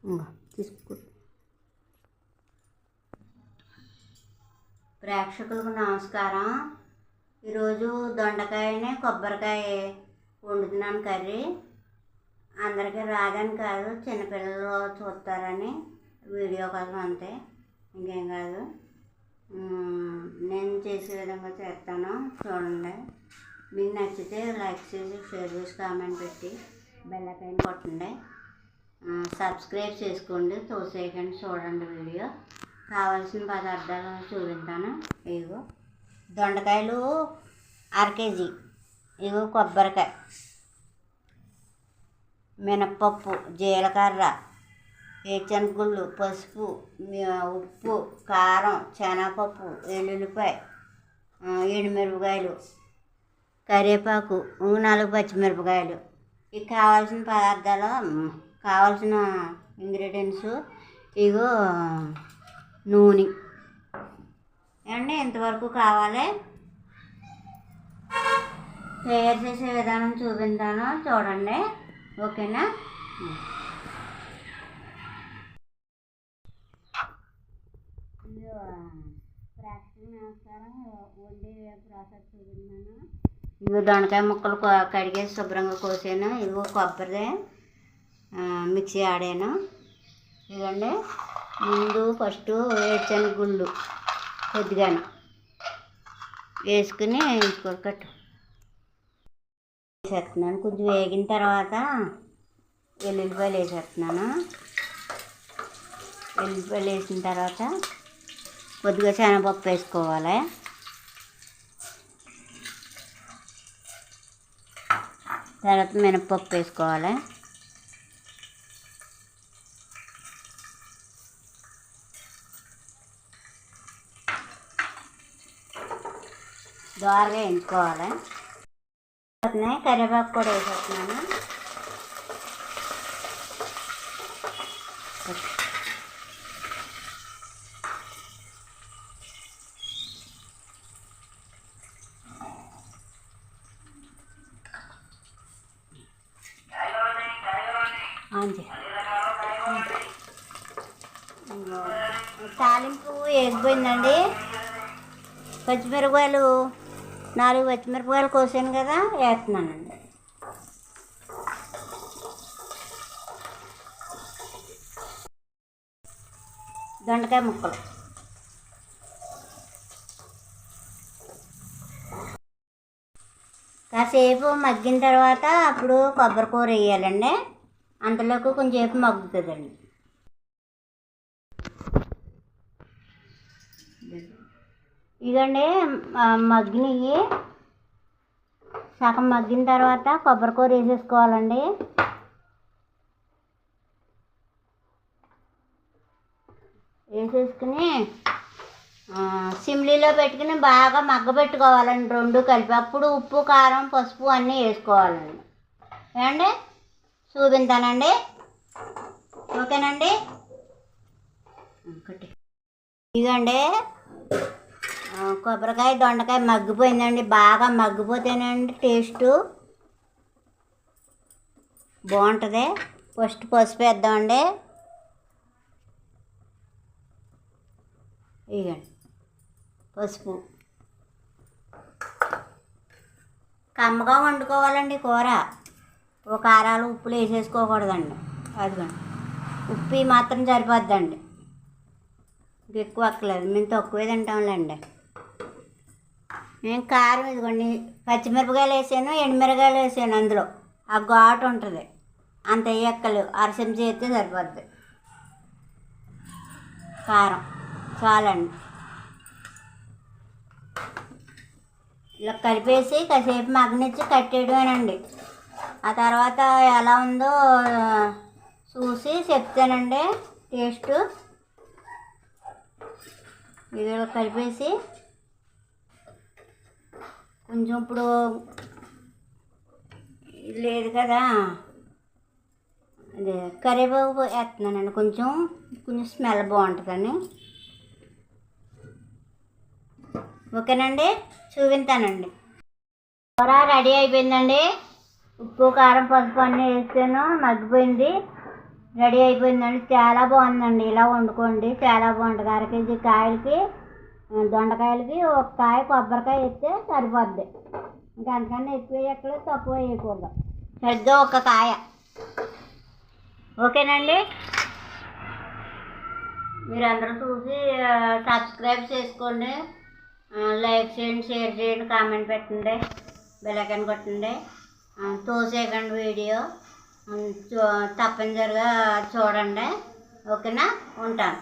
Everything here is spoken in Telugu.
తీసుకో. ప్రేక్షకులకు నమస్కారం. ఈరోజు దొండకాయని కొబ్బరికాయ వండుతున్నాను కర్రీ. అందరికీ రాదని కాదు, చిన్నపిల్లలు చూస్తారని వీడియో కోసం అంతే, ఇంకేం కాదు. నేను చేసే విధంగా చేస్తాను, చూడండి. మీకు నచ్చితే లైక్ చేసి, షేర్ చేసి, కామెంట్ పెట్టి బెల్ ఐకాన్ కొట్టండి. సబ్స్క్రైబ్ చేసుకోండి, తోసేయకండి, చూడండి వీడియో. కావాల్సిన పదార్థాలు చూపిస్తాను. ఇగో దొండకాయలు 1/2 కేజీ, ఇగో కొబ్బరికాయ, మినప్పప్పు, జీలకర్ర, వేరుశనగగుళ్ళు, పసుపు, ఉప్పు, కారం, శనగపప్పు, వెల్లుల్లిపాయ, ఎండుమిరపకాయలు, కరివేపాకు, 4 పచ్చిమిరపకాయలు. ఇవి కావాల్సిన పదార్థాలు, కావాల్సిన ఇంగ్రీడియంట్స్. ఇగో నూనె అండి, ఇంతవరకు కావాలి. తయారు చేసే విధానం చూపిస్తాను, చూడండి. ఓకేనా? నమస్కారం. వండే ప్రాసెస్ చూపిస్తున్నాను. ఇవి దొండకాయ ముక్కలు కడిగేసి శుభ్రంగా కోసాను. ఇదిగో కొబ్బరి మిక్సీ ఆడాను. ఇదండి, ముందు ఫస్ట్ వేరుశనగగుళ్ళు కొద్దిగాను వేసుకుని కట్టు వేసేస్తున్నాను. కొంచెం వేగిన తర్వాత వెల్లుల్లిపాయలు వేసేస్తున్నాను. వెల్లుల్లిపాయలు వేసిన తర్వాత కొద్దిగా శనగపప్పు వేసుకోవాలి. తర్వాత మినప్పప్పు వేసుకోవాలి. దోరగా వేయించుకోవాలి. కరివేపాకు కూడా వేసేస్తున్నాను. తాలింపు వేగిపోయిందండి. పచ్చిమిరపకాయలు 4 పచ్చిమిరపకాయలు కోసాను కదా, వేస్తున్నానండి. దొండకాయ ముక్కలు కాసేపు మగ్గిన తర్వాత అప్పుడు కొబ్బరి కూర వేయాలండి. అంతలోకి కొంచెంసేపు మగ్గుతుందండి. ఇదండి మగ్గినవి. సగం మగ్గిన తర్వాత కొబ్బరి కూర వేసేసుకోవాలండి. వేసేసుకుని సిమ్లీలో పెట్టుకుని బాగా మగ్గబెట్టుకోవాలండి, 2 కలిపి. అప్పుడు ఉప్పు, కారం, పసుపు అన్నీ వేసుకోవాలండి. ఏమండి, చూపించానండి. ఓకేనండి. ఇదండి కొబ్బరికాయ దొండకాయ మగ్గిపోయిందండి. బాగా మగ్గిపోతేనండి టేస్టు బాగుంటుంది. ఫస్ట్ పసుపు వేద్దామండి. ఇదండి పసుపు. కమ్మగా వండుకోవాలండి కూర. ఓ కారాలు, ఉప్పులు వేసేసుకోకూడదండి. అదిగోండి, ఉప్పు మాత్రం సరిపోద్దండి, ఎక్కువ అక్కలేదు. మేము తక్కువే తింటాంలేండి. నేను కారం ఇదిగోండి, పచ్చిమిరపకాయలు వేసాను, ఎండుమిరపకాయలు వేసాను. అందులో ఆ ఘాటు ఉంటుంది, అంత వేయక్కలు. 1/2 చెంచా వేస్తే సరిపోద్ది. కారం చాలండి. ఇలా కలిపేసి కాసేపు మగ్గనిచ్చి కట్టేయడమేనండి. ఆ తర్వాత ఎలా ఉందో చూసి చెప్తానండి టేస్టు. ఇది కలిపేసి కొంచెం ఇప్పుడు ఇది లేదు కదా, అదే కరివేపాకు వేస్తున్నానండి. కొంచెం స్మెల్ బాగుంటుందని. ఓకేనండి, చూపిస్తానండి. కూర రెడీ అయిపోయిందండి. ఉప్పు, కారం, పసుపు అన్నీ వేసాను, మగ్గిపోయింది. రెడీ అయిపోయిందండి. చాలా బాగుందండి. ఇలా వండుకోండి, చాలా బాగుంటుంది. అర కేజీ కాయలకి దొండకాయలకి ఒక కాయ కొబ్బరికాయ వేస్తే సరిపోద్ది. ఇంకా అంతకన్నా ఎక్కువ వేయక్కలేదు, తక్కువ వేయకూడదు. సరిగ్గా ఒక కాయ. ఓకేనండి. మీరందరూ చూసి సబ్స్క్రైబ్ చేసుకోండి, లైక్ చేయండి, షేర్ చేయండి, కామెంట్ పెట్టండి, బెల్ ఐకాన్ కొట్టండి, తోసేయకండి వీడియో తప్పనిసరిగా చూడండి. ఓకేనా? ఉంటాను.